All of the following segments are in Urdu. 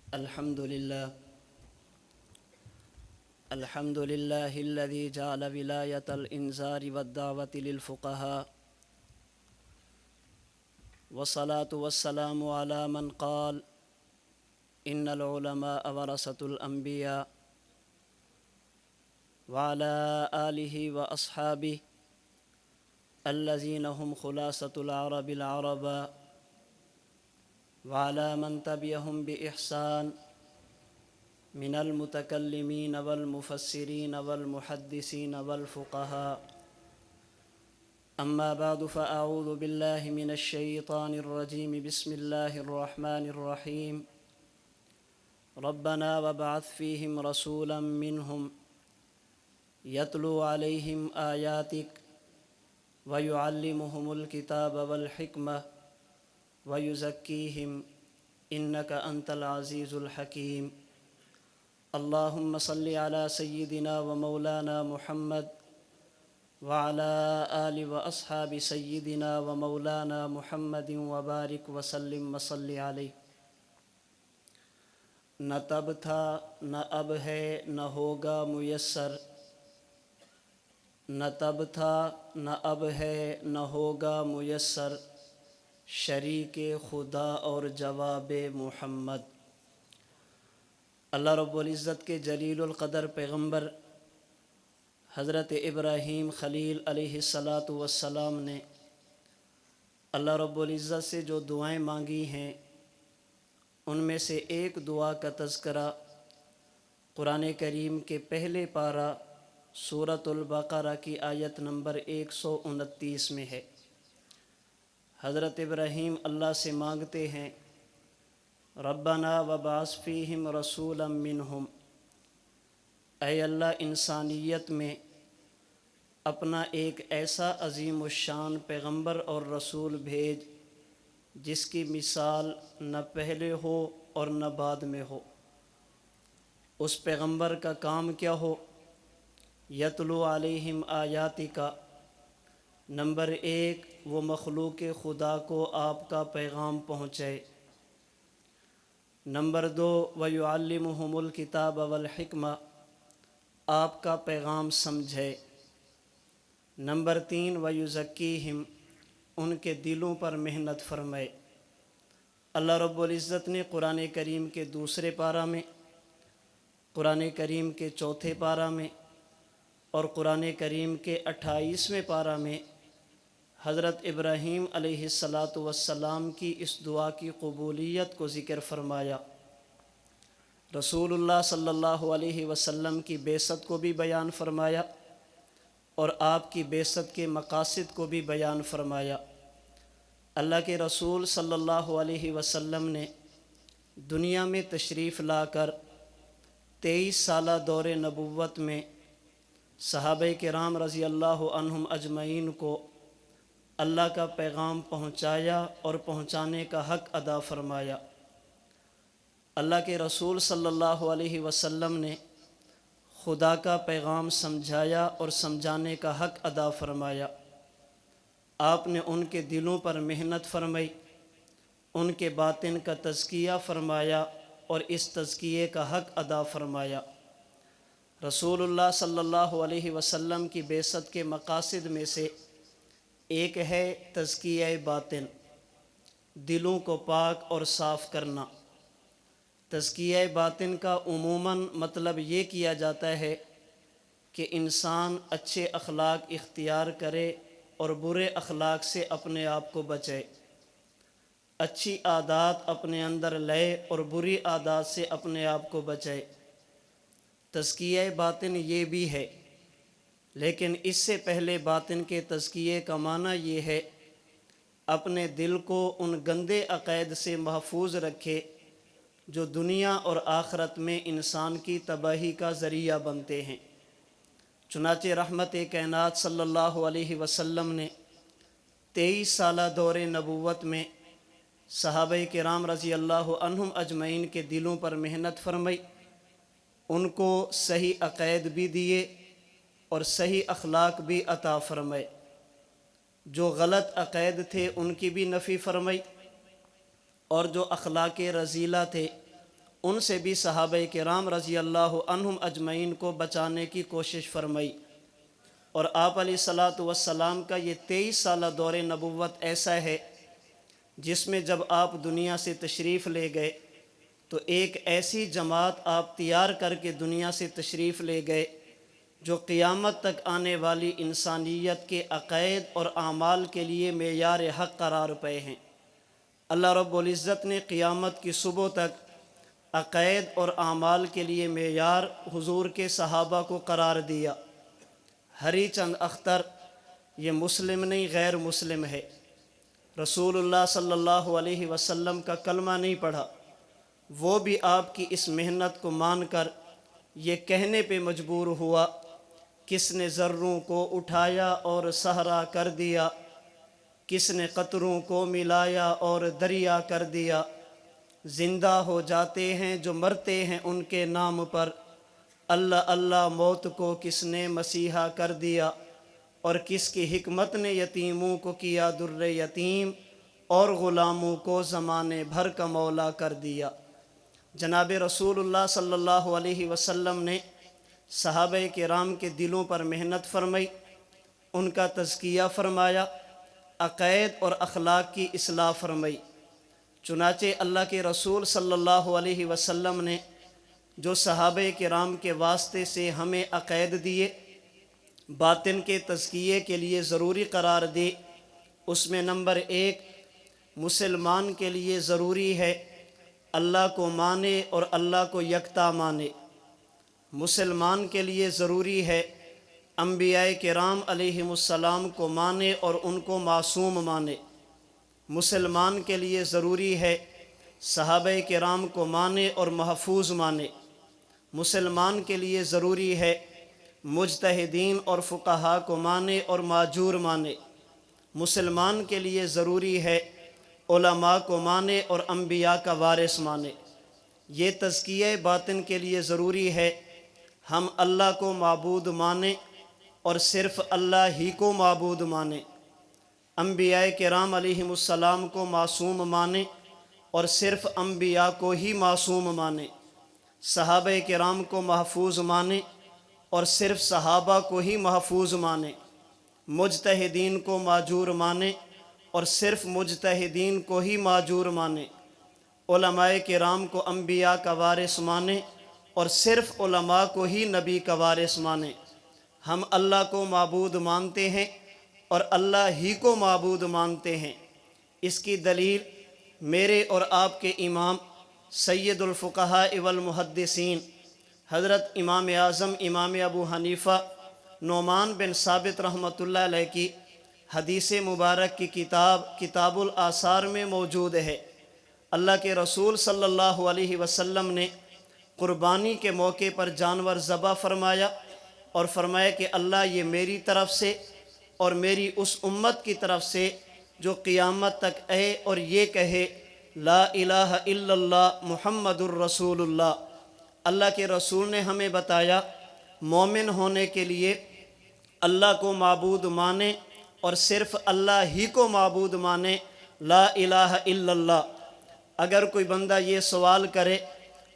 الحمد لله الحمد لله الذي جعل ولاية الإنذار والدعوة للفقهاء، والصلاة والسلام على من قال إن العلماء ورثة الأنبياء، وعلى آله وأصحابه الذين هم خلاصة العرب العرباء، وعلى من تبعهم بإحسان من المتكلمين والمفسرين والمحدثين والفقهاء. أما بعد، فأعوذ بالله من الشيطان الرجيم. بسم الله الرحمن الرحيم. ربنا وابعث فيهم رسولا منهم يتلو عليهم آياتك ويعلمهم الكتاب والحكمة ويزكيهم إنك أنت العزيز الحكيم. اللهم صل على سيدنا ومولانا محمد وعلى آل وأصحاب سيدنا ومولانا محمد وبارك وسلم وصل علیہ. نہ تب تھا نہ اب ہے نہ ہوگا میسر، نہ تب تھا نہ اب ہے نہ ہوگا میسر، شریک خدا اور جواب محمد. اللہ رب العزت کے جلیل القدر پیغمبر حضرت ابراہیم خلیل علیہ السلام نے اللہ رب العزت سے جو دعائیں مانگی ہیں، ان میں سے ایک دعا کا تذکرہ قرآن کریم کے پہلے پارہ سورۃ البقرہ کی آیت نمبر 129 میں ہے. حضرت ابراہیم اللہ سے مانگتے ہیں، ربنا وبعث فیہم رسولا منہم، اے اللہ انسانیت میں اپنا ایک ایسا عظیم الشان پیغمبر اور رسول بھیج جس کی مثال نہ پہلے ہو اور نہ بعد میں ہو. اس پیغمبر کا کام کیا ہو؟ یتلو علیہم آیاتک، نمبر 1 وہ مخلوق خدا کو آپ کا پیغام پہنچائے. نمبر 2 وَيُعَلِّمُهُمُ الْكِتَابَ وَالْحِكْمَةَ، آپ کا پیغام سمجھے. نمبر 3 وَيُزَكِّيهِمْ، ان کے دلوں پر محنت فرمائے. اللہ رب العزت نے قرآن کریم کے دوسرے پارہ میں، قرآن کریم کے چوتھے پارہ میں اور قرآن کریم کے 28ویں پارہ میں حضرت ابراہیم علیہ السلام کی اس دعا کی قبولیت کو ذکر فرمایا. رسول اللہ صلی اللہ علیہ وسلم کی بعثت کو بھی بیان فرمایا اور آپ کی بعثت کے مقاصد کو بھی بیان فرمایا. اللہ کے رسول صلی اللہ علیہ وسلم نے دنیا میں تشریف لا کر 23 سالہ دور نبوت میں صحابہ کرام رضی اللہ عنہم اجمعین کو اللہ کا پیغام پہنچایا اور پہنچانے کا حق ادا فرمایا. اللہ کے رسول صلی اللہ علیہ وسلم نے خدا کا پیغام سمجھایا اور سمجھانے کا حق ادا فرمایا. آپ نے ان کے دلوں پر محنت فرمائی، ان کے باطن کا تزکیہ فرمایا اور اس تزکیے کا حق ادا فرمایا. رسول اللہ صلی اللہ علیہ وسلم کی بعثت کے مقاصد میں سے ایک ہے تزکیہ باطن، دلوں کو پاک اور صاف کرنا. تزکیہ باطن کا عموماً مطلب یہ کیا جاتا ہے کہ انسان اچھے اخلاق اختیار کرے اور برے اخلاق سے اپنے آپ کو بچائے، اچھی عادات اپنے اندر لائے اور بری عادات سے اپنے آپ کو بچائے. تزکیہ باطن یہ بھی ہے، لیکن اس سے پہلے باطن کے تزکیے کا معنی یہ ہے اپنے دل کو ان گندے عقائد سے محفوظ رکھے جو دنیا اور آخرت میں انسان کی تباہی کا ذریعہ بنتے ہیں. چنانچہ رحمت کائنات صلی اللہ علیہ وسلم نے 23 سالہ دور نبوت میں صحابہ کرام رضی اللہ عنہم اجمعین کے دلوں پر محنت فرمائی، ان کو صحیح عقائد بھی دیے اور صحیح اخلاق بھی عطا فرمائے. جو غلط عقائد تھے ان کی بھی نفی فرمائی اور جو اخلاق رذیلہ تھے ان سے بھی صحابہ کرام رضی اللہ عنہم اجمعین کو بچانے کی کوشش فرمائی۔ اور آپ علیہ الصلاۃ والسلام کا یہ 23 سالہ دور نبوت ایسا ہے جس میں جب آپ دنیا سے تشریف لے گئے تو ایک ایسی جماعت آپ تیار کر کے دنیا سے تشریف لے گئے جو قیامت تک آنے والی انسانیت کے عقائد اور اعمال کے لیے معیار حق قرار پائے ہیں۔ اللہ رب العزت نے قیامت کی صبح تک عقائد اور اعمال کے لیے معیار حضور کے صحابہ کو قرار دیا۔ ہری چند اختر یہ مسلم نہیں غیر مسلم ہے، رسول اللہ صلی اللہ علیہ وسلم کا کلمہ نہیں پڑھا، وہ بھی آپ کی اس محنت کو مان کر یہ کہنے پہ مجبور ہوا، کس نے ذروں کو اٹھایا اور صحرا کر دیا، کس نے قطروں کو ملایا اور دریا کر دیا، زندہ ہو جاتے ہیں جو مرتے ہیں ان کے نام پر، اللہ اللہ موت کو کس نے مسیحا کر دیا، اور کس کی حکمت نے یتیموں کو کیا در یتیم اور غلاموں کو زمانے بھر کا مولا کر دیا۔ جناب رسول اللہ صلی اللہ علیہ وسلم نے صحابہ کرام کے دلوں پر محنت فرمائی، ان کا تزکیہ فرمایا، عقائد اور اخلاق کی اصلاح فرمائی۔ چنانچہ اللہ کے رسول صلی اللہ علیہ وسلم نے جو صحابہ کرام کے واسطے سے ہمیں عقائد دیے، باطن کے تزکیے کے لیے ضروری قرار دی، اس میں نمبر 1 مسلمان کے لیے ضروری ہے اللہ کو مانے اور اللہ کو یکتا مانے۔ مسلمان کے لیے ضروری ہے انبیاء کرام علیہم السلام کو مانے اور ان کو معصوم مانے۔ مسلمان کے لیے ضروری ہے صحابہ کرام کو مانے اور محفوظ مانے۔ مسلمان کے لیے ضروری ہے مجتہدین اور فقہا کو مانے اور ماجور مانے۔ مسلمان کے لیے ضروری ہے علماء کو مانے اور انبیاء کا وارث مانے۔ یہ تزکیہ باطن کے لیے ضروری ہے ہم اللہ کو معبود مانیں اور صرف اللہ ہی کو معبود مانیں، انبیاء کرام علیہم السلام کو معصوم مانیں اور صرف انبیاء کو ہی معصوم مانیں، صحابہ کرام کو محفوظ مانیں اور صرف صحابہ کو ہی محفوظ مانیں، مجتہدین کو ماجور مانیں اور صرف مجتہدین کو ہی ماجور مانیں، علماء کرام کو انبیاء کا وارث مانیں اور صرف علماء کو ہی نبی کا وارث مانیں۔ ہم اللہ کو معبود مانتے ہیں اور اللہ ہی کو معبود مانتے ہیں۔ اس کی دلیل میرے اور آپ کے امام سید الفقہاء والمحدثین حضرت امام اعظم امام ابو حنیفہ نعمان بن ثابت رحمۃ اللہ علیہ کی حدیث مبارک کی کتاب الآثار میں موجود ہے۔ اللہ کے رسول صلی اللہ علیہ وسلم نے قربانی کے موقع پر جانور ذبح فرمایا اور فرمایا کہ اللہ یہ میری طرف سے اور میری اس امت کی طرف سے جو قیامت تک آئے اور یہ کہے لا الہ الا اللہ محمد الرسول اللہ۔ اللہ کے رسول نے ہمیں بتایا مومن ہونے کے لیے اللہ کو معبود مانے اور صرف اللہ ہی کو معبود مانے، لا الہ الا اللہ۔ اگر کوئی بندہ یہ سوال کرے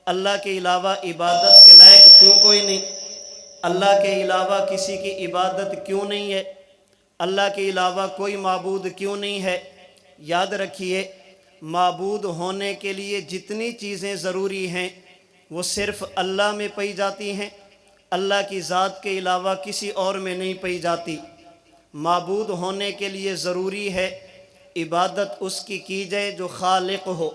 اللہ کے علاوہ عبادت کے لائق کیوں کوئی نہیں، اللہ کے علاوہ کسی کی عبادت کیوں نہیں ہے، اللہ کے علاوہ کوئی معبود کیوں نہیں ہے، یاد رکھیے معبود ہونے کے لیے جتنی چیزیں ضروری ہیں وہ صرف اللہ میں پائی جاتی ہیں، اللہ کی ذات کے علاوہ کسی اور میں نہیں پائی جاتی۔ معبود ہونے کے لیے ضروری ہے عبادت اس کی جائے جو خالق ہو،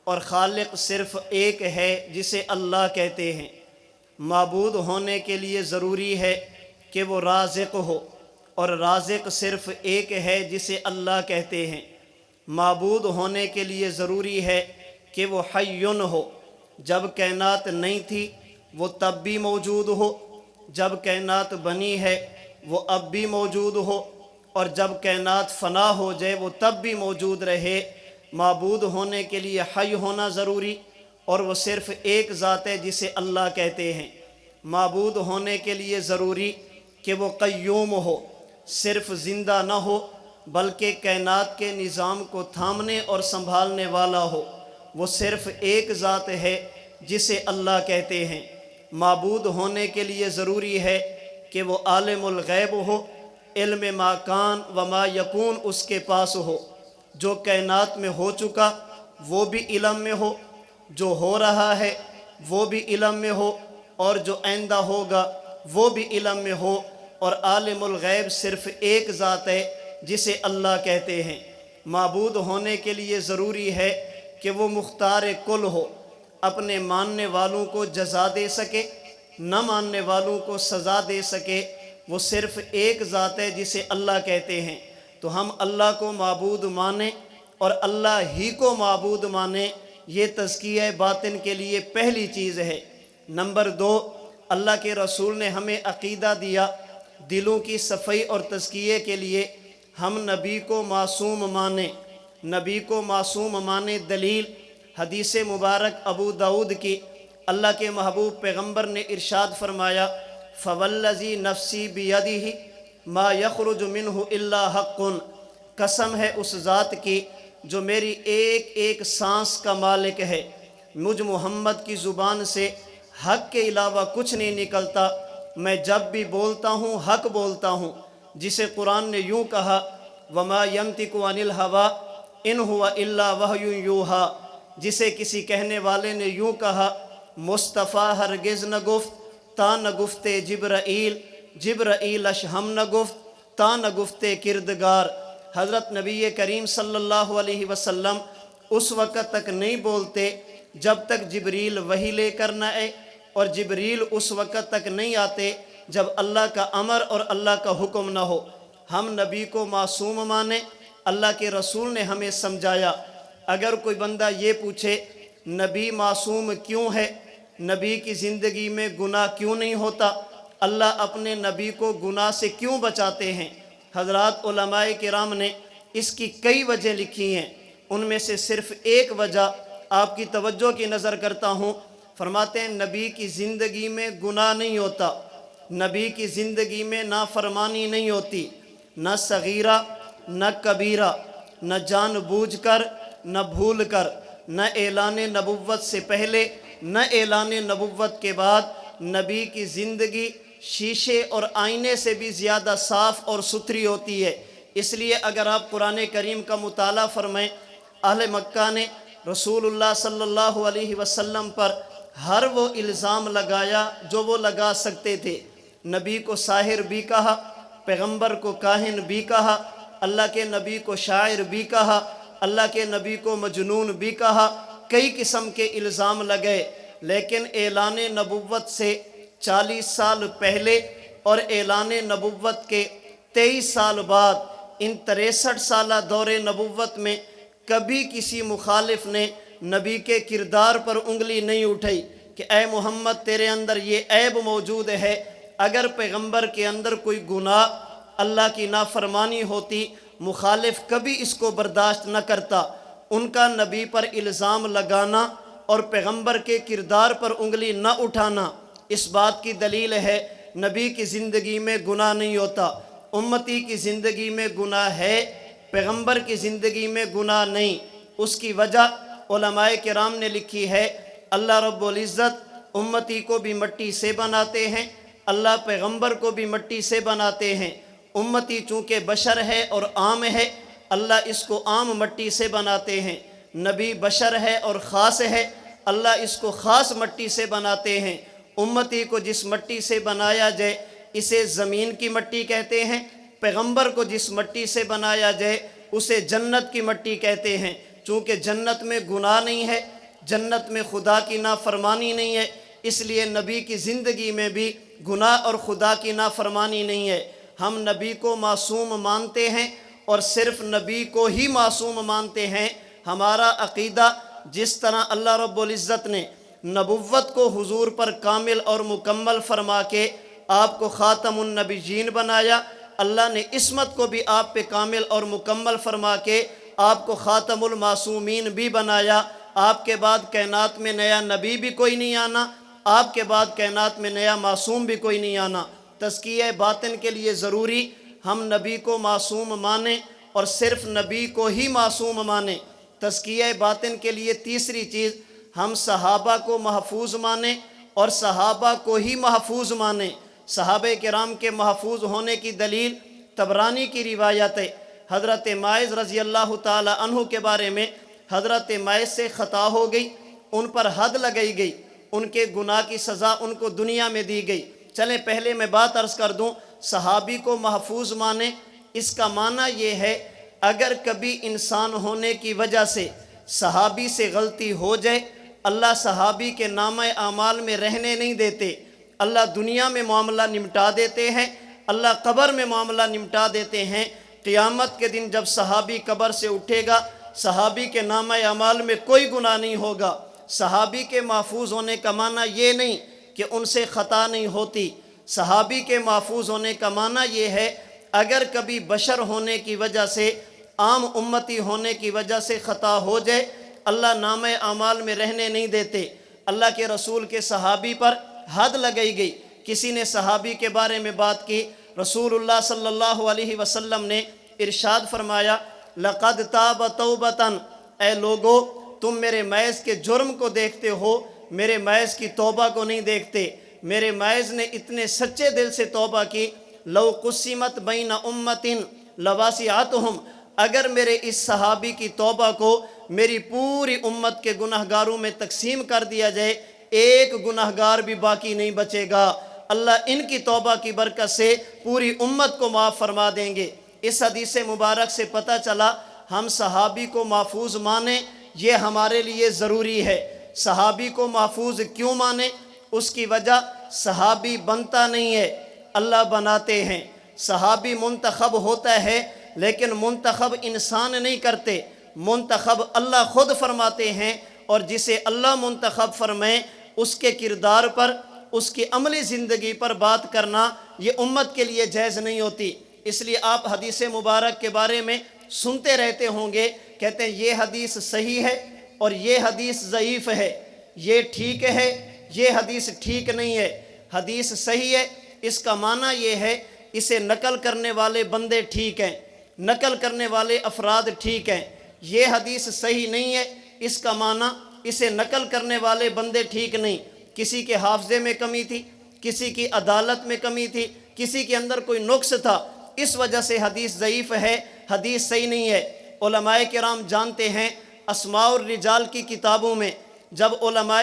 اور خالق صرف ایک ہے جسے اللہ کہتے ہیں۔ معبود ہونے کے لیے ضروری ہے کہ وہ رازق ہو، اور رازق صرف ایک ہے جسے اللہ کہتے ہیں۔ معبود ہونے کے لیے ضروری ہے کہ وہ حی ہو، جب کائنات نہیں تھی وہ تب بھی موجود ہو، جب کائنات بنی ہے وہ اب بھی موجود ہو، اور جب کائنات فنا ہو جائے وہ تب بھی موجود رہے۔ معبود ہونے کے لیے حی ہونا ضروری، اور وہ صرف ایک ذات ہے جسے اللہ کہتے ہیں۔ معبود ہونے کے لیے ضروری کہ وہ قیوم ہو، صرف زندہ نہ ہو بلکہ کائنات کے نظام کو تھامنے اور سنبھالنے والا ہو۔ وہ صرف ایک ذات ہے جسے اللہ کہتے ہیں۔ معبود ہونے کے لیے ضروری ہے کہ وہ عالم الغیب ہو، علم ما کان و ما یکون اس کے پاس ہو۔ جو کائنات میں ہو چکا وہ بھی علم میں ہو، جو ہو رہا ہے وہ بھی علم میں ہو، اور جو آئندہ ہوگا وہ بھی علم میں ہو۔ اور عالم الغیب صرف ایک ذات ہے جسے اللہ کہتے ہیں۔ معبود ہونے کے لیے ضروری ہے کہ وہ مختار کل ہو، اپنے ماننے والوں کو جزا دے سکے، نہ ماننے والوں کو سزا دے سکے۔ وہ صرف ایک ذات ہے جسے اللہ کہتے ہیں۔ تو ہم اللہ کو معبود مانیں اور اللہ ہی کو معبود مانیں، یہ تزکیہ باطن کے لیے پہلی چیز ہے۔ نمبر 2، اللہ کے رسول نے ہمیں عقیدہ دیا دلوں کی صفائی اور تزکیے کے لیے ہم نبی کو معصوم مانیں۔ نبی کو معصوم مانیں، دلیل حدیث مبارک ابو داؤد کی، اللہ کے محبوب پیغمبر نے ارشاد فرمایا، فوالذی نفسی بیدہ ما یخرج منہ الا حق، قسم ہے اس ذات کی جو میری ایک ایک سانس کا مالک ہے، مجھ محمد کی زبان سے حق کے علاوہ کچھ نہیں نکلتا، میں جب بھی بولتا ہوں حق بولتا ہوں۔ جسے قرآن نے یوں کہا، وما ینطق عن الہویٰ ان ہوا الا وحی یوحیٰ، جسے کسی کہنے والے نے یوں کہا، مصطفیٰ ہرگز نہ گفت تا نہ گفتے جبرائیل، جبرائیلش ہم نہ گفت تا نہ گفتے کردگار۔ حضرت نبی کریم صلی اللہ علیہ وسلم اس وقت تک نہیں بولتے جب تک جبریل وحی لے کر نہ آئے، اور جبریل اس وقت تک نہیں آتے جب اللہ کا امر اور اللہ کا حکم نہ ہو۔ ہم نبی کو معصوم مانیں، اللہ کے رسول نے ہمیں سمجھایا۔ اگر کوئی بندہ یہ پوچھے نبی معصوم کیوں ہے، نبی کی زندگی میں گناہ کیوں نہیں ہوتا، اللہ اپنے نبی کو گناہ سے کیوں بچاتے ہیں، حضرات علماء کرام نے اس کی کئی وجہ لکھی ہیں۔ ان میں سے صرف ایک وجہ آپ کی توجہ کی نظر کرتا ہوں۔ فرماتے ہیں نبی کی زندگی میں گناہ نہیں ہوتا، نبی کی زندگی میں نافرمانی نہیں ہوتی، نہ صغیرہ نہ کبیرہ، نہ جان بوجھ کر نہ بھول کر، نہ اعلان نبوت سے پہلے نہ اعلان نبوت کے بعد۔ نبی کی زندگی شیشے اور آئینے سے بھی زیادہ صاف اور ستھری ہوتی ہے۔ اس لیے اگر آپ قرآن کریم کا مطالعہ فرمائیں، اہل مکہ نے رسول اللہ صلی اللہ علیہ وسلم پر ہر وہ الزام لگایا جو وہ لگا سکتے تھے۔ نبی کو ساحر بھی کہا، پیغمبر کو کاہن بھی کہا، اللہ کے نبی کو شاعر بھی کہا، اللہ کے نبی کو مجنون بھی کہا، کئی قسم کے الزام لگے۔ لیکن اعلان نبوت سے 40 سال پہلے اور اعلان نبوت کے 23 سال بعد، ان 63 سالہ دور نبوت میں کبھی کسی مخالف نے نبی کے کردار پر انگلی نہیں اٹھائی کہ اے محمد تیرے اندر یہ عیب موجود ہے۔ اگر پیغمبر کے اندر کوئی گناہ، اللہ کی نافرمانی ہوتی، مخالف کبھی اس کو برداشت نہ کرتا۔ ان کا نبی پر الزام لگانا اور پیغمبر کے کردار پر انگلی نہ اٹھانا اس بات کی دلیل ہے نبی کی زندگی میں گناہ نہیں ہوتا۔ امتی کی زندگی میں گناہ ہے، پیغمبر کی زندگی میں گناہ نہیں۔ اس کی وجہ علماء کرام نے لکھی ہے، اللہ رب العزت امتی کو بھی مٹی سے بناتے ہیں، اللہ پیغمبر کو بھی مٹی سے بناتے ہیں۔ امتی چونکہ بشر ہے اور عام ہے، اللہ اس کو عام مٹی سے بناتے ہیں۔ نبی بشر ہے اور خاص ہے، اللہ اس کو خاص مٹی سے بناتے ہیں۔ امتی کو جس مٹی سے بنایا جائے اسے زمین کی مٹی کہتے ہیں، پیغمبر کو جس مٹی سے بنایا جائے اسے جنت کی مٹی کہتے ہیں۔ چونکہ جنت میں گناہ نہیں ہے، جنت میں خدا کی نافرمانی نہیں ہے، اس لیے نبی کی زندگی میں بھی گناہ اور خدا کی نافرمانی نہیں ہے۔ ہم نبی کو معصوم مانتے ہیں اور صرف نبی کو ہی معصوم مانتے ہیں۔ ہمارا عقیدہ جس طرح اللہ رب العزت نے نبوت کو حضور پر کامل اور مکمل فرما کے آپ کو خاتم النبیین بنایا، اللہ نے عصمت کو بھی آپ پہ کامل اور مکمل فرما کے آپ کو خاتم المعصومین بھی بنایا۔ آپ کے بعد کائنات میں نیا نبی بھی کوئی نہیں آنا، آپ کے بعد کائنات میں نیا معصوم بھی کوئی نہیں آنا۔ تزکیہ باطن کے لیے ضروری ہم نبی کو معصوم مانیں اور صرف نبی کو ہی معصوم مانیں۔ تزکیہ باطن کے لیے تیسری چیز ہم صحابہ کو محفوظ مانیں اور صحابہ کو ہی محفوظ مانیں۔ صحابہ کرام کے محفوظ ہونے کی دلیل طبرانی کی روایت ہے۔ حضرت ماعز رضی اللہ تعالی عنہ کے بارے میں حضرت ماعز سے خطا ہو گئی، ان پر حد لگائی گئی، ان کے گناہ کی سزا ان کو دنیا میں دی گئی۔ چلیں پہلے میں بات عرض کر دوں، صحابی کو محفوظ مانیں، اس کا معنی یہ ہے اگر کبھی انسان ہونے کی وجہ سے صحابی سے غلطی ہو جائے، اللہ صحابی کے نامہ اعمال میں رہنے نہیں دیتے، اللہ دنیا میں معاملہ نمٹا دیتے ہیں، اللہ قبر میں معاملہ نمٹا دیتے ہیں۔ قیامت کے دن جب صحابی قبر سے اٹھے گا، صحابی کے نامہ اعمال میں کوئی گناہ نہیں ہوگا۔ صحابی کے محفوظ ہونے کا معنی یہ نہیں کہ ان سے خطا نہیں ہوتی، صحابی کے محفوظ ہونے کا معنی یہ ہے اگر کبھی بشر ہونے کی وجہ سے، عام امتی ہونے کی وجہ سے خطا ہو جائے، اللہ نامہ اعمال میں رہنے نہیں دیتے۔ اللہ کے رسول کے صحابی پر حد لگائی گئی، کسی نے صحابی کے بارے میں بات کی، رسول اللہ صلی اللہ علیہ وسلم نے ارشاد فرمایا لقد تاب توبتاً، اے لوگو تم میرے ماعز کے جرم کو دیکھتے ہو، میرے ماعز کی توبہ کو نہیں دیکھتے۔ میرے ماعز نے اتنے سچے دل سے توبہ کی، لو قسمت بین امت لواسعتہم، اگر میرے اس صحابی کی توبہ کو میری پوری امت کے گناہگاروں میں تقسیم کر دیا جائے، ایک گناہگار بھی باقی نہیں بچے گا، اللہ ان کی توبہ کی برکت سے پوری امت کو معاف فرما دیں گے۔ اس حدیث مبارک سے پتہ چلا ہم صحابی کو محفوظ مانیں، یہ ہمارے لیے ضروری ہے۔ صحابی کو محفوظ کیوں مانیں؟ اس کی وجہ صحابی بنتا نہیں ہے، اللہ بناتے ہیں۔ صحابی منتخب ہوتا ہے لیکن منتخب انسان نہیں کرتے، منتخب اللہ خود فرماتے ہیں، اور جسے اللہ منتخب فرمائے اس کے کردار پر، اس کی عملی زندگی پر بات کرنا یہ امت کے لیے جائز نہیں ہوتی۔ اس لیے آپ حدیث مبارک کے بارے میں سنتے رہتے ہوں گے، کہتے ہیں یہ حدیث صحیح ہے اور یہ حدیث ضعیف ہے، یہ ٹھیک ہے، یہ حدیث ٹھیک نہیں ہے۔ حدیث صحیح ہے اس کا معنی یہ ہے اسے نقل کرنے والے بندے ٹھیک ہیں، نقل کرنے والے افراد ٹھیک ہیں۔ یہ حدیث صحیح نہیں ہے اس کا معنی اسے نقل کرنے والے بندے ٹھیک نہیں، کسی کے حافظے میں کمی تھی، کسی کی عدالت میں کمی تھی، کسی کے اندر کوئی نقص تھا، اس وجہ سے حدیث ضعیف ہے، حدیث صحیح نہیں ہے۔ علماء کرام جانتے ہیں اسماء الرجال کی کتابوں میں جب علماء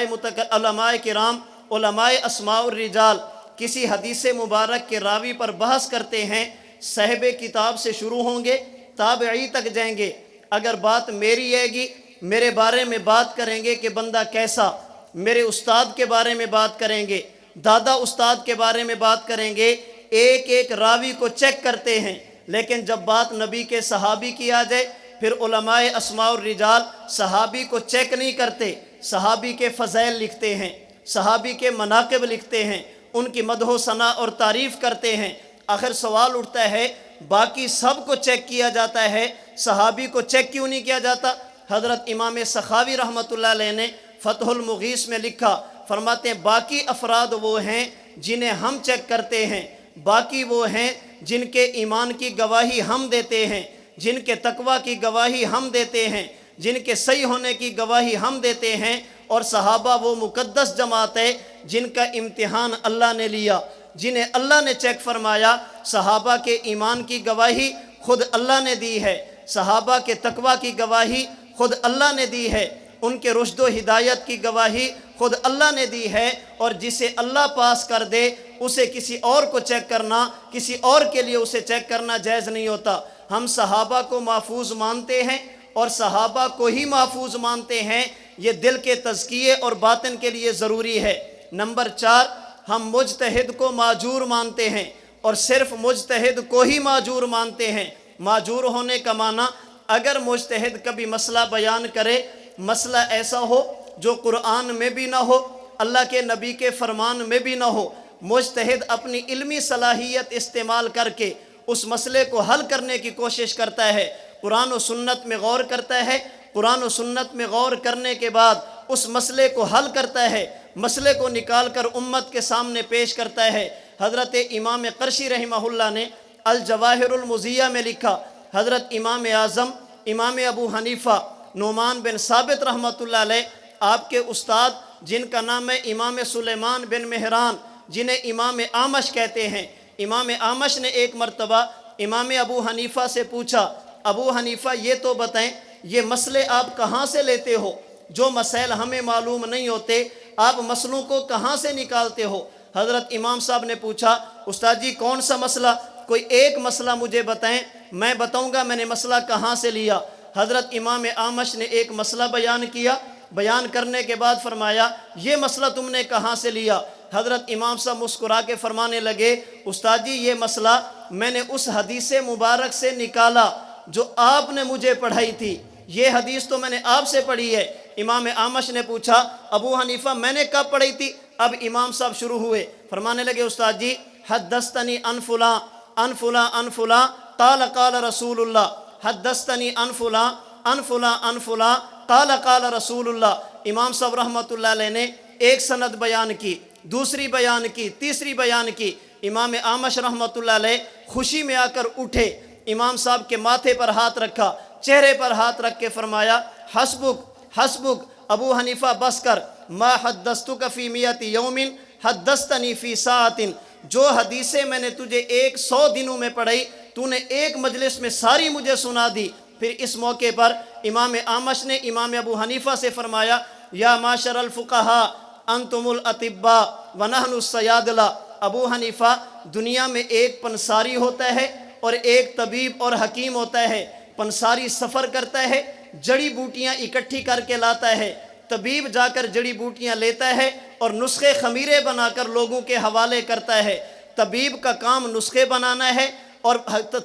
کرام علماء اسماء الرجال کسی حدیث مبارک کے راوی پر بحث کرتے ہیں، صاحب کتاب سے شروع ہوں گے تابعی تک جائیں گے، اگر بات میری آئے گی میرے بارے میں بات کریں گے کہ بندہ کیسا، میرے استاد کے بارے میں بات کریں گے، دادا استاد کے بارے میں بات کریں گے، ایک ایک راوی کو چیک کرتے ہیں۔ لیکن جب بات نبی کے صحابی کی آ جائے پھر علماء اسماء الرجال صحابی کو چیک نہیں کرتے، صحابی کے فضائل لکھتے ہیں، صحابی کے مناقب لکھتے ہیں، ان کی مدح و ثنا اور تعریف کرتے ہیں۔ آخر سوال اٹھتا ہے باقی سب کو چیک کیا جاتا ہے، صحابی کو چیک کیوں نہیں کیا جاتا؟ حضرت امام سخاوی رحمۃ اللہ علیہ نے فتح المغیث میں لکھا، فرماتے ہیں باقی افراد وہ ہیں جنہیں ہم چیک کرتے ہیں، باقی وہ ہیں جن کے ایمان کی گواہی ہم دیتے ہیں، جن کے تقوی کی گواہی ہم دیتے ہیں، جن کے صحیح ہونے کی گواہی ہم دیتے ہیں، اور صحابہ وہ مقدس جماعت ہے جن کا امتحان اللہ نے لیا، جنہیں اللہ نے چیک فرمایا۔ صحابہ کے ایمان کی گواہی خود اللہ نے دی ہے، صحابہ کے تقوی کی گواہی خود اللہ نے دی ہے، ان کے رشد و ہدایت کی گواہی خود اللہ نے دی ہے، اور جسے اللہ پاس کر دے اسے کسی اور کو چیک کرنا، کسی اور کے لیے اسے چیک کرنا جائز نہیں ہوتا۔ ہم صحابہ کو محفوظ مانتے ہیں اور صحابہ کو ہی محفوظ مانتے ہیں، یہ دل کے تزکیے اور باطن کے لیے ضروری ہے۔ نمبر 4، ہم مجتہد کو ماجور مانتے ہیں اور صرف مجتہد کو ہی ماجور مانتے ہیں۔ ماجور ہونے کا معنی اگر مجتہد کبھی مسئلہ بیان کرے، مسئلہ ایسا ہو جو قرآن میں بھی نہ ہو، اللہ کے نبی کے فرمان میں بھی نہ ہو، مجتہد اپنی علمی صلاحیت استعمال کر کے اس مسئلے کو حل کرنے کی کوشش کرتا ہے، قرآن و سنت میں غور کرتا ہے، قرآن و سنت میں غور کرنے کے بعد اس مسئلے کو حل کرتا ہے، مسئلے کو نکال کر امت کے سامنے پیش کرتا ہے۔ حضرت امام قرشی رحمہ اللہ نے الجواہر المضیہ میں لکھا، حضرت امام اعظم امام ابو حنیفہ نعمان بن ثابت رحمۃ اللہ علیہ آپ کے استاد جن کا نام ہے امام سلیمان بن مہران، جنہیں امام اعمش کہتے ہیں، امام اعمش نے ایک مرتبہ امام ابو حنیفہ سے پوچھا، ابو حنیفہ یہ تو بتائیں یہ مسئلے آپ کہاں سے لیتے ہو؟ جو مسائل ہمیں معلوم نہیں ہوتے آپ مسئلوں کو کہاں سے نکالتے ہو؟ حضرت امام صاحب نے پوچھا، استاد جی کون سا مسئلہ؟ کوئی ایک مسئلہ مجھے بتائیں، میں بتاؤں گا میں نے مسئلہ کہاں سے لیا۔ حضرت امام اعمش نے ایک مسئلہ بیان کیا، بیان کرنے کے بعد فرمایا یہ مسئلہ تم نے کہاں سے لیا؟ حضرت امام صاحب مسکرا کے فرمانے لگے، استاد جی یہ مسئلہ میں نے اس حدیث مبارک سے نکالا جو آپ نے مجھے پڑھائی تھی، یہ حدیث تو میں نے آپ سے پڑھی ہے۔ امام اعمش نے پوچھا، ابو حنیفہ میں نے کب پڑھی تھی؟ اب امام صاحب شروع ہوئے، فرمانے لگے استاد جی حدثتنی عن فلاں عن فلاں عن فلاں قال قال رسول اللہ، حدثتنی عن فلاں عن فلاں عن فلاں قال قال رسول اللہ۔ امام صاحب رحمۃ اللہ علیہ نے ایک سند بیان کی، دوسری بیان کی، تیسری بیان کی۔ امام اعمش رحمۃ اللہ علیہ خوشی میں آ کر اٹھے، امام صاحب کے ماتھے پر ہاتھ رکھا، چہرے پر ہاتھ رکھ کے فرمایا حسبک حسبک ابو حنیفہ بس کر، ما حدثتک فی مئۃ یوم حدثتنی فی ساعۃ، جو حدیثیں میں نے تجھے 100 دنوں میں پڑھائی تو نے ایک مجلس میں ساری مجھے سنا دی۔ پھر اس موقع پر امام اعمش نے امام ابو حنیفہ سے فرمایا یا معاشر الفقہاء انتم الاطباء ونحن الصیادلہ، ابو حنیفہ دنیا میں ایک پنساری ہوتا ہے اور ایک طبیب اور حکیم ہوتا ہے۔ پنساری سفر کرتا ہے، جڑی بوٹیاں اکٹھی کر کے لاتا ہے، طبیب جا کر جڑی بوٹیاں لیتا ہے اور نسخے خمیرے بنا کر لوگوں کے حوالے کرتا ہے۔ طبیب کا کام نسخے بنانا ہے اور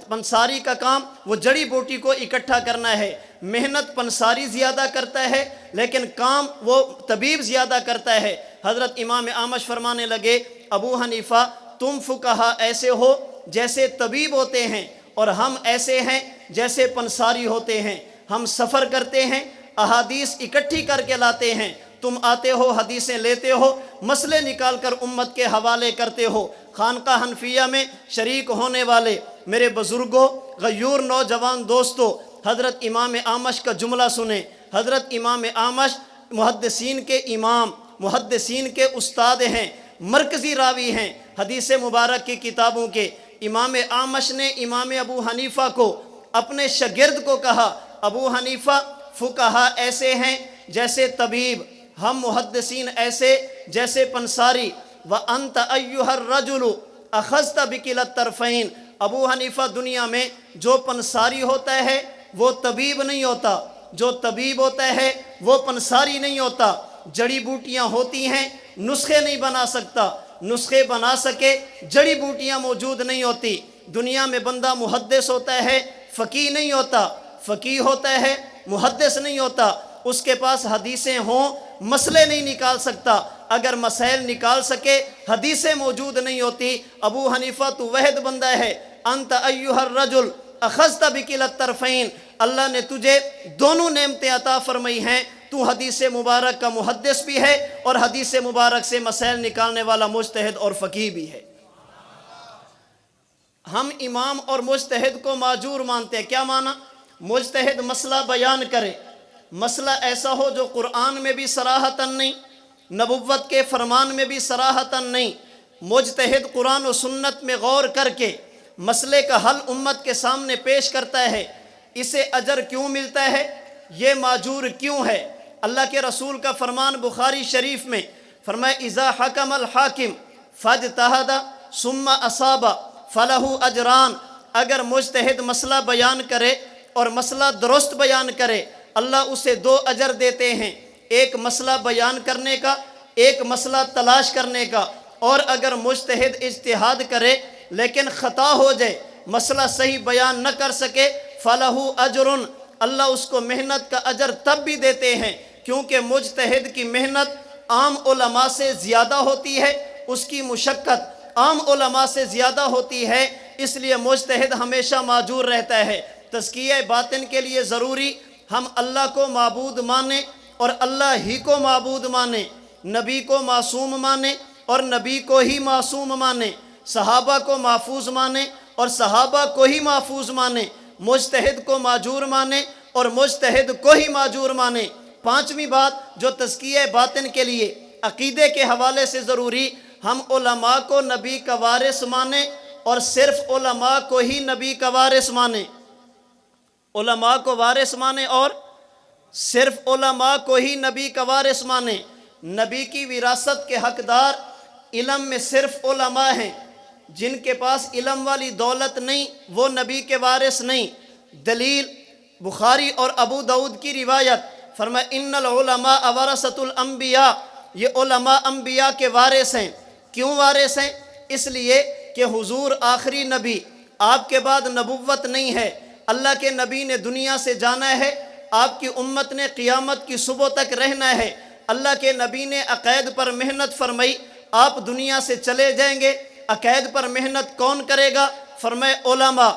پنساری کا کام وہ جڑی بوٹی کو اکٹھا کرنا ہے۔ محنت پنساری زیادہ کرتا ہے لیکن کام وہ طبیب زیادہ کرتا ہے۔ حضرت امام اعمش فرمانے لگے ابو حنیفہ تم فقہا ایسے ہو جیسے طبیب ہوتے ہیں اور ہم ایسے ہیں جیسے پنساری ہوتے ہیں۔ ہم سفر کرتے ہیں، احادیث اکٹھی کر کے لاتے ہیں، تم آتے ہو حدیثیں لیتے ہو، مسئلے نکال کر امت کے حوالے کرتے ہو۔ خانقاہ حنفیہ میں شریک ہونے والے میرے بزرگوں، غیور نوجوان دوستو، حضرت امام اعمش کا جملہ سنیں۔ حضرت امام اعمش محدثین کے امام، محدثین کے استاد ہیں، مرکزی راوی ہیں حدیث مبارک کی کتابوں کے۔ امام اعمش نے امام ابو حنیفہ کو اپنے شاگرد کو کہا ابو حنیفہ فقہا ایسے ہیں جیسے طبیب، ہم محدثین ایسے جیسے پنساری۔ وَأَنْتَ أَيُّهَا الرَّجُلُ أَخَذْتَ بِكِلَا الطَّرْفَيْنِ، ابو حنیفہ دنیا میں جو پنساری ہوتا ہے وہ طبیب نہیں ہوتا، جو طبیب ہوتا ہے وہ پنساری نہیں ہوتا۔ جڑی بوٹیاں ہوتی ہیں، نسخے نہیں بنا سکتا، نسخے بنا سکے جڑی بوٹیاں موجود نہیں ہوتی۔ دنیا میں بندہ محدث ہوتا ہے، فقیہ نہیں ہوتا، فقیہ ہوتا ہے، محدث نہیں ہوتا۔ اس کے پاس حدیثیں ہوں، مسئلے نہیں نکال سکتا، اگر مسائل نکال سکے حدیثیں موجود نہیں ہوتی۔ ابو حنیفہ تو وحد بندہ ہے، انت ایھا الرجل اخذت بکلا الطرفین، اللہ نے تجھے دونوں نعمتیں عطا فرمائی ہیں، تو حدیث مبارک کا محدث بھی ہے اور حدیث مبارک سے مسائل نکالنے والا مجتہد اور فقیہ بھی ہے۔ ہم امام اور مجتہد کو معذور مانتے ہیں، کیا مانا؟ مجتہد مسئلہ بیان کرے، مسئلہ ایسا ہو جو قرآن میں بھی صراحتاً نہیں، نبوت کے فرمان میں بھی صراحتاً نہیں، مجتہد قرآن و سنت میں غور کر کے مسئلے کا حل امت کے سامنے پیش کرتا ہے، اسے اجر کیوں ملتا ہے؟ یہ معذور کیوں ہے؟ اللہ کے رسول کا فرمان بخاری شریف میں فرمایا اذا حکم الحاکم فاجتہد ثم اصاب فلہ اجران، اگر مجتہد مسئلہ بیان کرے اور مسئلہ درست بیان کرے اللہ اسے 2 اجر دیتے ہیں، ایک مسئلہ بیان کرنے کا، ایک مسئلہ تلاش کرنے کا۔ اور اگر مجتہد اجتہاد کرے لیکن خطا ہو جائے، مسئلہ صحیح بیان نہ کر سکے فلہ اجر، اللہ اس کو محنت کا اجر تب بھی دیتے ہیں، کیونکہ مجتہد کی محنت عام علماء سے زیادہ ہوتی ہے، اس کی مشقت عام علماء سے زیادہ ہوتی ہے، اس لیے مجتہد ہمیشہ معذور رہتا ہے۔ تزکیہ باطن کے لیے ضروری ہم اللہ کو معبود مانیں اور اللہ ہی کو معبود مانیں، نبی کو معصوم مانیں اور نبی کو ہی معصوم مانیں، صحابہ کو محفوظ مانیں اور صحابہ کو ہی محفوظ مانیں، مجتہد کو معذور مانیں اور مجتہد کو ہی معذور مانیں۔ پانچویں بات جو تزکیہ باطن کے لیے عقیدے کے حوالے سے ضروری، ہم علماء کو نبی کا وارث مانیں اور صرف علماء کو ہی نبی کا وارث مانیں، علماء کو وارث مانیں اور صرف علماء کو ہی نبی کا وارث مانیں۔ نبی کی وراثت کے حقدار علم میں صرف علماء ہیں، جن کے پاس علم والی دولت نہیں وہ نبی کے وارث نہیں۔ دلیل بخاری اور ابو داؤد کی روایت، فرمایا ان العلماء ورثۃ الانبیاء، یہ علماء انبیاء کے وارث ہیں۔ کیوں وارث ہیں؟ اس لیے کہ حضور آخری نبی، آپ کے بعد نبوت نہیں ہے، اللہ کے نبی نے دنیا سے جانا ہے، آپ کی امت نے قیامت کی صبح تک رہنا ہے، اللہ کے نبی نے عقائد پر محنت فرمائی، آپ دنیا سے چلے جائیں گے، عقائد پر محنت کون کرے گا؟ فرمائے علماء۔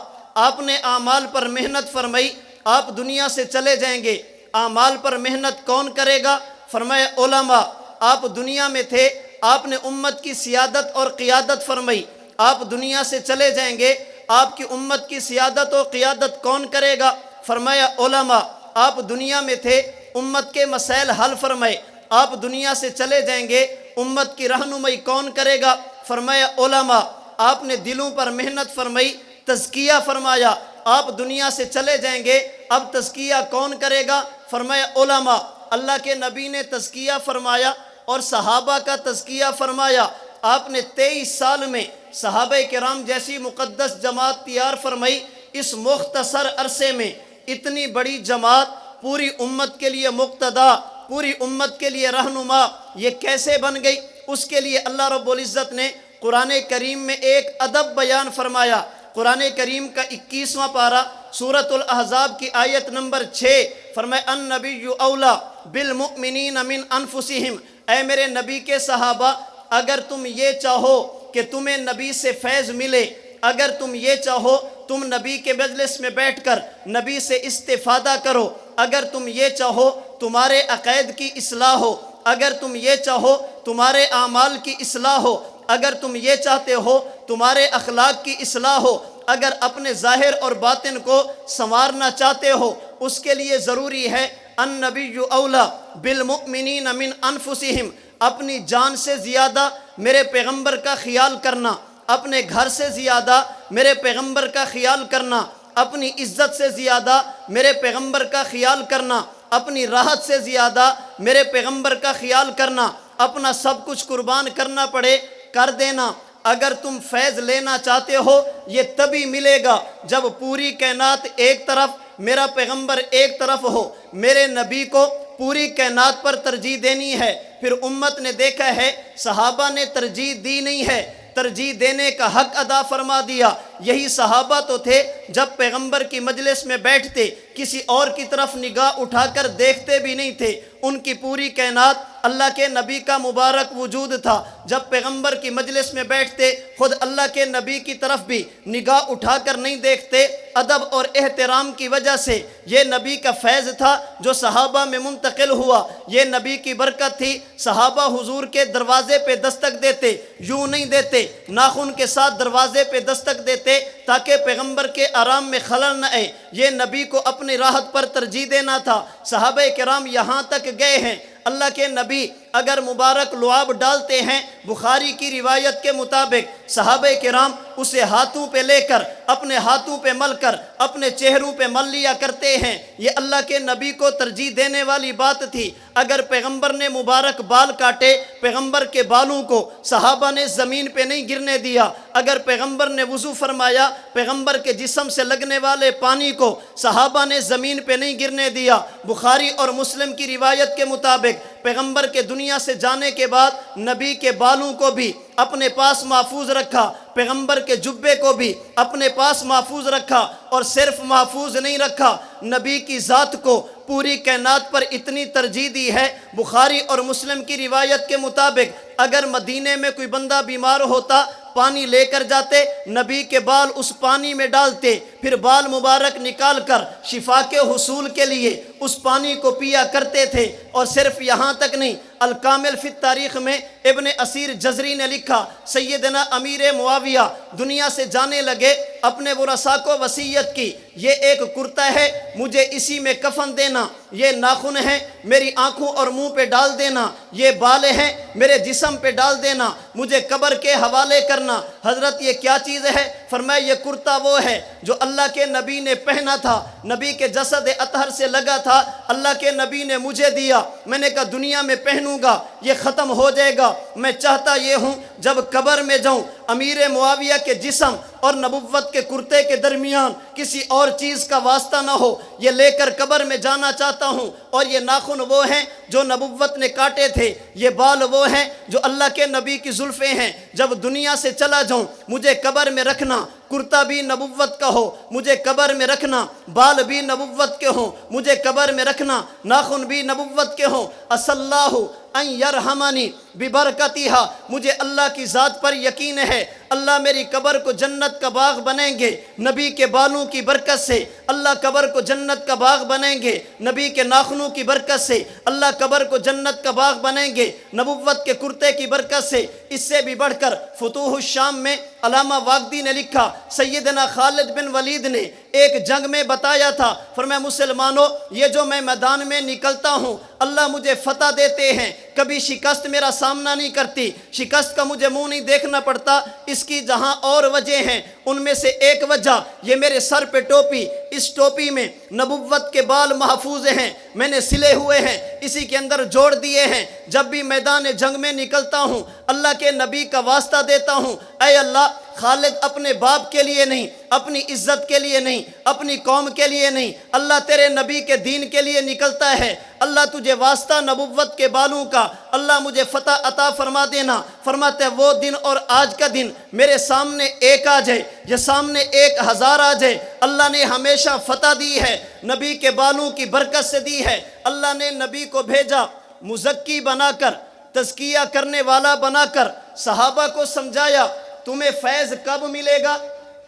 آپ نے اعمال پر محنت فرمائی، آپ دنیا سے چلے جائیں گے، اعمال پر محنت کون کرے گا؟ فرمائے علماء۔ آپ دنیا میں تھے، آپ نے امت کی سیادت اور قیادت فرمائی، آپ دنیا سے چلے جائیں گے، آپ کی امت کی سیادت اور قیادت کون کرے گا؟ فرمایا علماء۔ آپ دنیا میں تھے، امت کے مسائل حل فرمائے، آپ دنیا سے چلے جائیں گے، امت کی رہنمائی کون کرے گا؟ فرمایا علماء۔ آپ نے دلوں پر محنت فرمائی، تزکیہ فرمایا، آپ دنیا سے چلے جائیں گے، اب تزکیہ کون کرے گا؟ فرمایا علماء۔ اللہ کے نبی نے تزکیہ فرمایا اور صحابہ کا تزکیہ فرمایا۔ آپ نے 23 سال میں صحابہ کرام جیسی مقدس جماعت تیار فرمائی۔ اس مختصر عرصے میں اتنی بڑی جماعت، پوری امت کے لیے مقتدا، پوری امت کے لیے رہنما، یہ کیسے بن گئی؟ اس کے لیے اللہ رب العزت نے قرآن کریم میں ایک ادب بیان فرمایا۔ قرآن کریم کا 21واں پارہ سورۃ الاحزاب کی آیت نمبر 6، فرمایا النبی اولیٰ بالمؤمنین من انفسہم، اے میرے نبی کے صحابہ، اگر تم یہ چاہو کہ تمہیں نبی سے فیض ملے، اگر تم یہ چاہو تم نبی کے مجلس میں بیٹھ کر نبی سے استفادہ کرو، اگر تم یہ چاہو تمہارے عقائد کی اصلاح ہو، اگر تم یہ چاہو تمہارے اعمال کی اصلاح ہو، اگر تم یہ چاہتے ہو تمہارے اخلاق کی اصلاح ہو، اگر اپنے ظاہر اور باطن کو سنوارنا چاہتے ہو، اس کے لیے ضروری ہے النبی اولیٰ بالمؤمنین من انفسہم، اپنی جان سے زیادہ میرے پیغمبر کا خیال کرنا، اپنے گھر سے زیادہ میرے پیغمبر کا خیال کرنا، اپنی عزت سے زیادہ میرے پیغمبر کا خیال کرنا، اپنی راحت سے زیادہ میرے پیغمبر کا خیال کرنا، اپنا سب کچھ قربان کرنا پڑے کر دینا۔ اگر تم فیض لینا چاہتے ہو یہ تبھی ملے گا جب پوری کائنات ایک طرف، میرا پیغمبر ایک طرف ہو، میرے نبی کو پوری کائنات پر ترجیح دینی ہے۔ پھر امت نے دیکھا ہے صحابہ نے ترجیح دی نہیں ہے، ترجیح دینے کا حق ادا فرما دیا۔ یہی صحابہ تو تھے جب پیغمبر کی مجلس میں بیٹھتے کسی اور کی طرف نگاہ اٹھا کر دیکھتے بھی نہیں تھے، ان کی پوری کائنات اللہ کے نبی کا مبارک وجود تھا، جب پیغمبر کی مجلس میں بیٹھتے خود اللہ کے نبی کی طرف بھی نگاہ اٹھا کر نہیں دیکھتے۔ ادب اور احترام کی وجہ سے یہ نبی کا فیض تھا جو صحابہ میں منتقل ہوا، یہ نبی کی برکت تھی۔ صحابہ حضور کے دروازے پہ دستک دیتے، یوں نہیں دیتے، ناخن کے ساتھ دروازے پہ دستک دیتے تاکہ پیغمبر کے آرام میں خلل نہ آئے، یہ نبی کو اپنی راحت پر ترجیح دینا تھا۔ صحابہ کرام یہاں تک گئے ہیں، اللہ کے نبی اگر مبارک لعاب ڈالتے ہیں، بخاری کی روایت کے مطابق صحابہ کرام اسے ہاتھوں پہ لے کر، اپنے ہاتھوں پہ مل کر، اپنے چہروں پہ مل لیا کرتے ہیں۔ یہ اللہ کے نبی کو ترجیح دینے والی بات تھی۔ اگر پیغمبر نے مبارک بال کاٹے، پیغمبر کے بالوں کو صحابہ نے زمین پہ نہیں گرنے دیا۔ اگر پیغمبر نے وضو فرمایا، پیغمبر کے جسم سے لگنے والے پانی کو صحابہ نے زمین پہ نہیں گرنے دیا۔ بخاری اور مسلم کی روایت کے مطابق پیغمبر کے دنیا سے جانے کے بعد نبی کے بالوں کو بھی اپنے پاس محفوظ رکھا، پیغمبر کے جبے کو بھی اپنے پاس محفوظ رکھا، اور صرف محفوظ نہیں رکھا، نبی کی ذات کو پوری کائنات پر اتنی ترجیح دی ہے۔ بخاری اور مسلم کی روایت کے مطابق اگر مدینے میں کوئی بندہ بیمار ہوتا، پانی لے کر جاتے، نبی کے بال اس پانی میں ڈالتے، پھر بال مبارک نکال کر شفا کے حصول کے لیے اس پانی کو پیا کرتے تھے۔ اور صرف یہاں تک نہیں، الکامل فی التاریخ میں ابن اسیر جزری نے لکھا، سیدنا امیر معاویہ دنیا سے جانے لگے، اپنے ورثاء کو وصیت کی، یہ ایک کرتا ہے مجھے اسی میں کفن دینا، یہ ناخن ہیں میری آنکھوں اور منہ پہ ڈال دینا، یہ بال ہیں میرے جسم پہ ڈال دینا، مجھے قبر کے حوالے کرنا۔ حضرت یہ کیا چیز ہے؟ فرمایا یہ کرتا وہ ہے جو اللہ کے نبی نے پہنا تھا، نبی کے جسد اطہر سے لگا تھا، اللہ کے نبی نے مجھے دیا، میں نے کہا دنیا میں پہنوں گا یہ ختم ہو جائے گا، میں چاہتا یہ ہوں جب قبر میں جاؤں امیر معاویہ کے جسم اور نبوت کے کرتے کے درمیان کسی اور چیز کا واسطہ نہ ہو، یہ لے کر قبر میں جانا چاہتا ہوں۔ اور یہ ناخن وہ ہیں جو نبوت نے کاٹے تھے، یہ بال وہ ہیں جو اللہ کے نبی کی زلفیں ہیں، جب دنیا سے چلا جاؤں مجھے قبر میں رکھنا، کرتا بھی نبوت کا ہو مجھے قبر میں رکھنا، بال بھی نبوت کے ہوں مجھے قبر میں رکھنا، ناخن بھی نبوت کے ہوں۔ اسلّہ ان یرحمنی ببرکتہا، مجھے اللہ کی ذات پر یقین ہے اللہ میری قبر کو جنت کا باغ بنائیں گے نبی کے بالوں کی برکت سے، اللہ قبر کو جنت کا باغ بنائیں گے نبی کے ناخنوں کی برکت سے، اللہ قبر کو جنت کا باغ بنائیں گے نبوت کے کرتے کی برکت سے۔ اس سے بھی بڑھ کر فتوح الشام میں علامہ واقدی نے لکھا، سیدنا خالد بن ولید نے ایک جنگ میں بتایا تھا، فرمایا مسلمانوں یہ جو میں میدان میں نکلتا ہوں اللہ مجھے فتح دیتے ہیں، کبھی شکست میرا سامنا نہیں کرتی، شکست کا مجھے منہ نہیں دیکھنا پڑتا، اس کی جہاں اور وجہ ہیں ان میں سے ایک وجہ یہ میرے سر پہ ٹوپی، اس ٹوپی میں نبوت کے بال محفوظ ہیں، میں نے سلے ہوئے ہیں، اسی کے اندر جوڑ دیے ہیں، جب بھی میدان جنگ میں نکلتا ہوں اللہ کے نبی کا واسطہ دیتا ہوں، اے اللہ خالد اپنے باپ کے لیے نہیں، اپنی عزت کے لیے نہیں، اپنی قوم کے لیے نہیں، اللہ تیرے نبی کے دین کے لیے نکلتا ہے، اللہ تجھے واسطہ نبوت کے بالوں کا، اللہ مجھے فتح عطا فرما دینا۔ فرماتے ہیں وہ دن اور آج کا دن میرے سامنے ایک آ جائے یا سامنے 1000 آ جائے، اللہ نے ہمیشہ فتح دی ہے، نبی کے بالوں کی برکت سے دی ہے۔ اللہ نے نبی کو بھیجا مزکی بنا کر، تزکیہ کرنے والا بنا کر، صحابہ کو سمجھایا تمہیں فیض کب ملے گا؟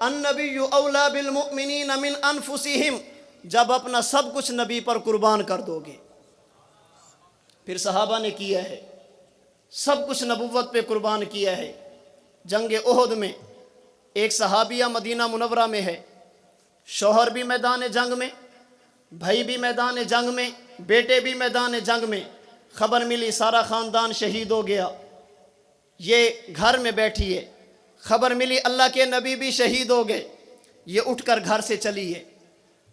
النبی اولا بالمؤمنین من انفسہم، جب اپنا سب کچھ نبی پر قربان کر دو گے۔ پھر صحابہ نے کیا ہے، سب کچھ نبوت پہ قربان کیا ہے۔ جنگ احد میں ایک صحابیہ مدینہ منورہ میں ہے، شوہر بھی میدان جنگ میں، بھائی بھی میدان جنگ میں، بیٹے بھی میدان جنگ میں، خبر ملی سارا خاندان شہید ہو گیا، یہ گھر میں بیٹھی ہے، خبر ملی اللہ کے نبی بھی شہید ہو گئے، یہ اٹھ کر گھر سے چلی ہے،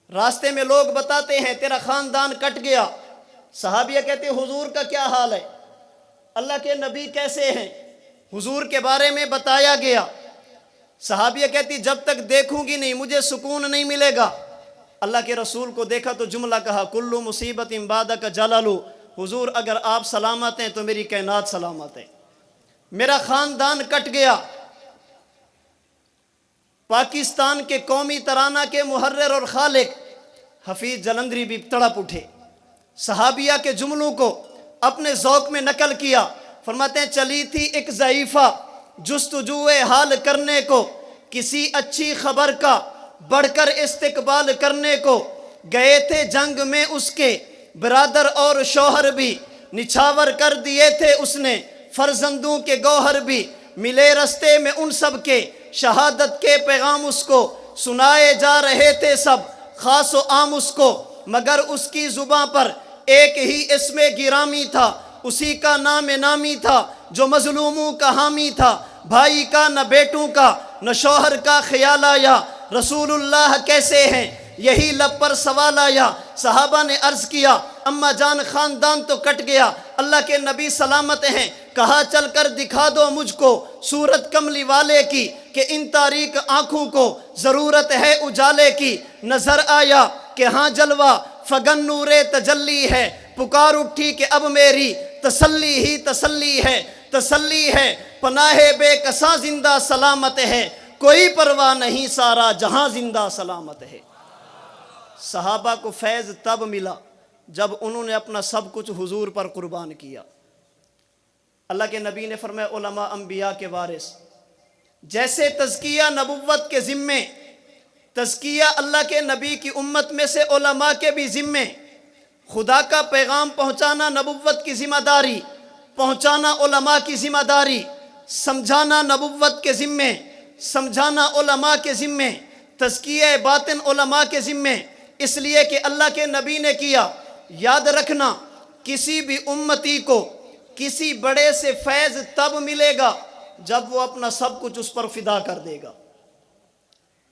راستے میں لوگ بتاتے ہیں تیرا خاندان کٹ گیا، صحابیہ کہتے ہیں حضور کا کیا حال ہے، اللہ کے نبی کیسے ہیں، حضور کے بارے میں بتایا گیا، صحابیہ کہتی جب تک دیکھوں گی نہیں مجھے سکون نہیں ملے گا۔ اللہ کے رسول کو دیکھا تو جملہ کہا کلو مصیبت بعدک جلالو، حضور اگر آپ سلامت ہیں تو میری کائنات سلامت ہے، میرا خاندان کٹ گیا۔ پاکستان کے قومی ترانہ کے محرر اور خالق حفیظ جلندری بھی تڑپ اٹھے، صحابیہ کے جملوں کو اپنے ذوق میں نقل کیا، فرماتے ہیں چلی تھی ایک ضعیفہ جستجوئے حال کرنے کو، کسی اچھی خبر کا بڑھ کر استقبال کرنے کو، گئے تھے جنگ میں اس کے برادر اور شوہر بھی، نچھاور کر دیے تھے اس نے فرزندوں کے گوہر بھی، ملے رستے میں ان سب کے شہادت کے پیغام اس کو، سنائے جا رہے تھے سب خاص و عام اس کو، مگر اس کی زباں پر ایک ہی اسم گرامی تھا، اسی کا نام نامی تھا جو مظلوموں کا حامی تھا، بھائی کا نہ بیٹوں کا نہ شوہر کا خیال آیا، رسول اللہ کیسے ہیں یہی لب پر سوال آیا۔ صحابہ نے عرض کیا اماں جان خاندان تو کٹ گیا، اللہ کے نبی سلامت ہیں، کہا چل کر دکھا دو مجھ کو صورت کملی والے کی، کہ ان تاریک آنکھوں کو ضرورت ہے اجالے کی، نظر آیا کہ ہاں جلوہ فگن نور تجلی ہے، پکار اٹھی کہ اب میری تسلی ہی تسلی ہے، تسلی ہے پناہ بے کساں زندہ سلامت ہے، کوئی پرواہ نہیں سارا جہاں زندہ سلامت ہے۔ صحابہ کو فیض تب ملا جب انہوں نے اپنا سب کچھ حضور پر قربان کیا۔ اللہ کے نبی نے فرمایا علماء انبیاء کے وارث، جیسے تزکیہ نبوت کے ذمے تزکیہ اللہ کے نبی کی امت میں سے علماء کے بھی ذمے، خدا کا پیغام پہنچانا نبوت کی ذمہ داری، پہنچانا علماء کی ذمہ داری، سمجھانا نبوت کے ذمے، سمجھانا علماء کے ذمے، تزکیہ باطن علماء کے ذمے، اس لیے کہ اللہ کے نبی نے کیا۔ یاد رکھنا، کسی بھی امتی کو کسی بڑے سے فیض تب ملے گا جب وہ اپنا سب کچھ اس پر فدا کر دے گا،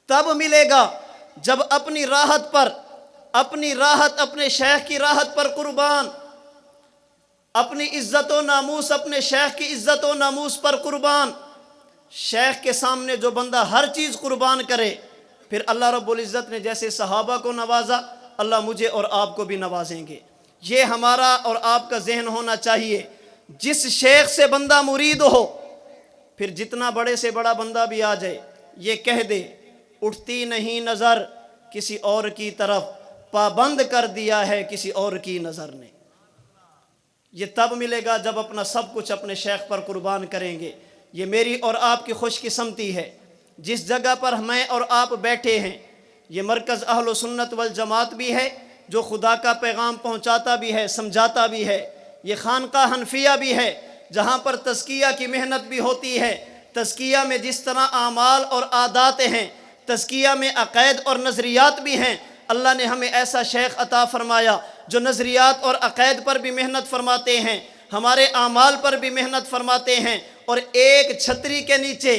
تب ملے گا جب اپنی راحت پر، اپنی راحت اپنے شیخ کی راحت پر قربان، اپنی عزت و ناموس اپنے شیخ کی عزت و ناموس پر قربان۔ شیخ کے سامنے جو بندہ ہر چیز قربان کرے، پھر اللہ رب العزت نے جیسے صحابہ کو نوازا، اللہ مجھے اور آپ کو بھی نوازیں گے۔ یہ ہمارا اور آپ کا ذہن ہونا چاہیے۔ جس شیخ سے بندہ مرید ہو، پھر جتنا بڑے سے بڑا بندہ بھی آ جائے، یہ کہہ دے اٹھتی نہیں نظر کسی اور کی طرف، پابند کر دیا ہے کسی اور کی نظر نے۔ یہ تب ملے گا جب اپنا سب کچھ اپنے شیخ پر قربان کریں گے۔ یہ میری اور آپ کی خوش قسمتی ہے۔ جس جگہ پر میں اور آپ بیٹھے ہیں، یہ مرکز اہل و سنت والجماعت بھی ہے، جو خدا کا پیغام پہنچاتا بھی ہے، سمجھاتا بھی ہے۔ یہ خانقاہ حنفیہ بھی ہے، جہاں پر تزکیہ کی محنت بھی ہوتی ہے۔ تزکیہ میں جس طرح اعمال اور عادات ہیں، تزکیہ میں عقائد اور نظریات بھی ہیں۔ اللہ نے ہمیں ایسا شیخ عطا فرمایا جو نظریات اور عقائد پر بھی محنت فرماتے ہیں، ہمارے اعمال پر بھی محنت فرماتے ہیں، اور ایک چھتری کے نیچے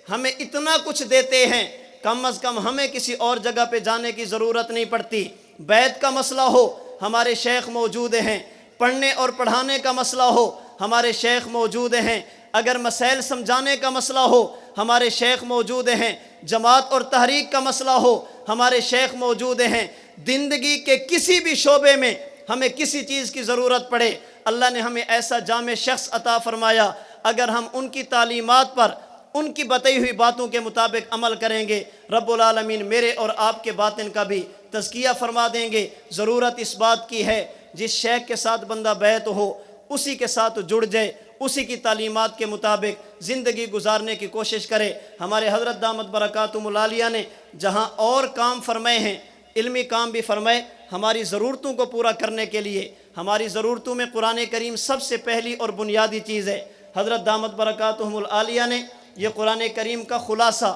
ہمیں اتنا کچھ دیتے ہیں، کم از کم ہمیں کسی اور جگہ پہ جانے کی ضرورت نہیں پڑتی۔ بیت کا مسئلہ ہو، ہمارے شیخ موجود ہیں۔ پڑھنے اور پڑھانے کا مسئلہ ہو، ہمارے شیخ موجود ہیں۔ اگر مسائل سمجھانے کا مسئلہ ہو، ہمارے شیخ موجود ہیں۔ جماعت اور تحریک کا مسئلہ ہو، ہمارے شیخ موجود ہیں۔ زندگی کے کسی بھی شعبے میں ہمیں کسی چیز کی ضرورت پڑے، اللہ نے ہمیں ایسا جامع شخص عطا فرمایا، اگر ہم ان کی تعلیمات پر، ان کی بتائی ہوئی باتوں کے مطابق عمل کریں گے، رب العالمین میرے اور آپ کے باطن کا بھی تزکیہ فرما دیں گے۔ ضرورت اس بات کی ہے، جس شیخ کے ساتھ بندہ بیعت ہو، اسی کے ساتھ جڑ جائے، اسی کی تعلیمات کے مطابق زندگی گزارنے کی کوشش کرے۔ ہمارے حضرت دامت برکاتہم العالیہ نے جہاں اور کام فرمائے ہیں، علمی کام بھی فرمائے، ہماری ضرورتوں کو پورا کرنے کے لیے۔ ہماری ضرورتوں میں قرآن کریم سب سے پہلی اور بنیادی چیز ہے۔ حضرت دامت برکاتہم العالیہ نے یہ قرآن کریم کا خلاصہ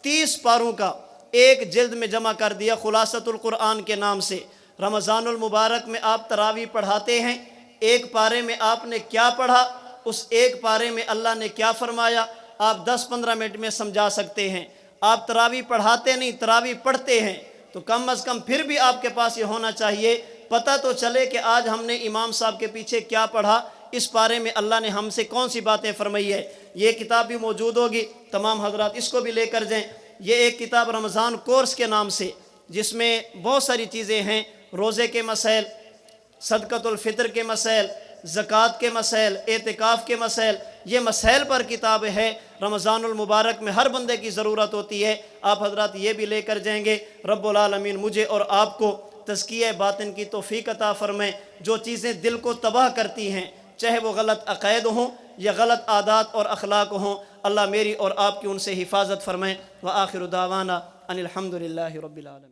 30 پاروں کا ایک جلد میں جمع کر دیا، خلاصۃ القرآن کے نام سے۔ رمضان المبارک میں آپ تراویح پڑھاتے ہیں، ایک پارے میں آپ نے کیا پڑھا، اس ایک پارے میں اللہ نے کیا فرمایا، آپ 10-15 منٹ میں سمجھا سکتے ہیں۔ آپ تراویح پڑھاتے نہیں، تراویح پڑھتے ہیں، تو کم از کم پھر بھی آپ کے پاس یہ ہونا چاہیے، پتہ تو چلے کہ آج ہم نے امام صاحب کے پیچھے کیا پڑھا، اس پارے میں اللہ نے ہم سے کون سی باتیں فرمائی ہے۔ یہ کتاب بھی موجود ہوگی، تمام حضرات اس کو بھی لے کر جائیں۔ یہ ایک کتاب رمضان کورس کے نام سے، جس میں بہت ساری چیزیں ہیں، روزے کے مسائل، صدقۃ الفطر کے مسائل، زکوٰۃ کے مسائل، اعتکاف کے مسائل، یہ مسائل پر کتاب ہے۔ رمضان المبارک میں ہر بندے کی ضرورت ہوتی ہے، آپ حضرات یہ بھی لے کر جائیں گے۔ رب العالمین مجھے اور آپ کو تزکیہ باطن کی توفیق عطا فرمائے۔ جو چیزیں دل کو تباہ کرتی ہیں، چاہے وہ غلط عقائد ہوں یا غلط عادات اور اخلاق ہوں، اللہ میری اور آپ کی ان سے حفاظت فرمائے۔ وآخر دعوانا ان الحمد للہ رب العالمین۔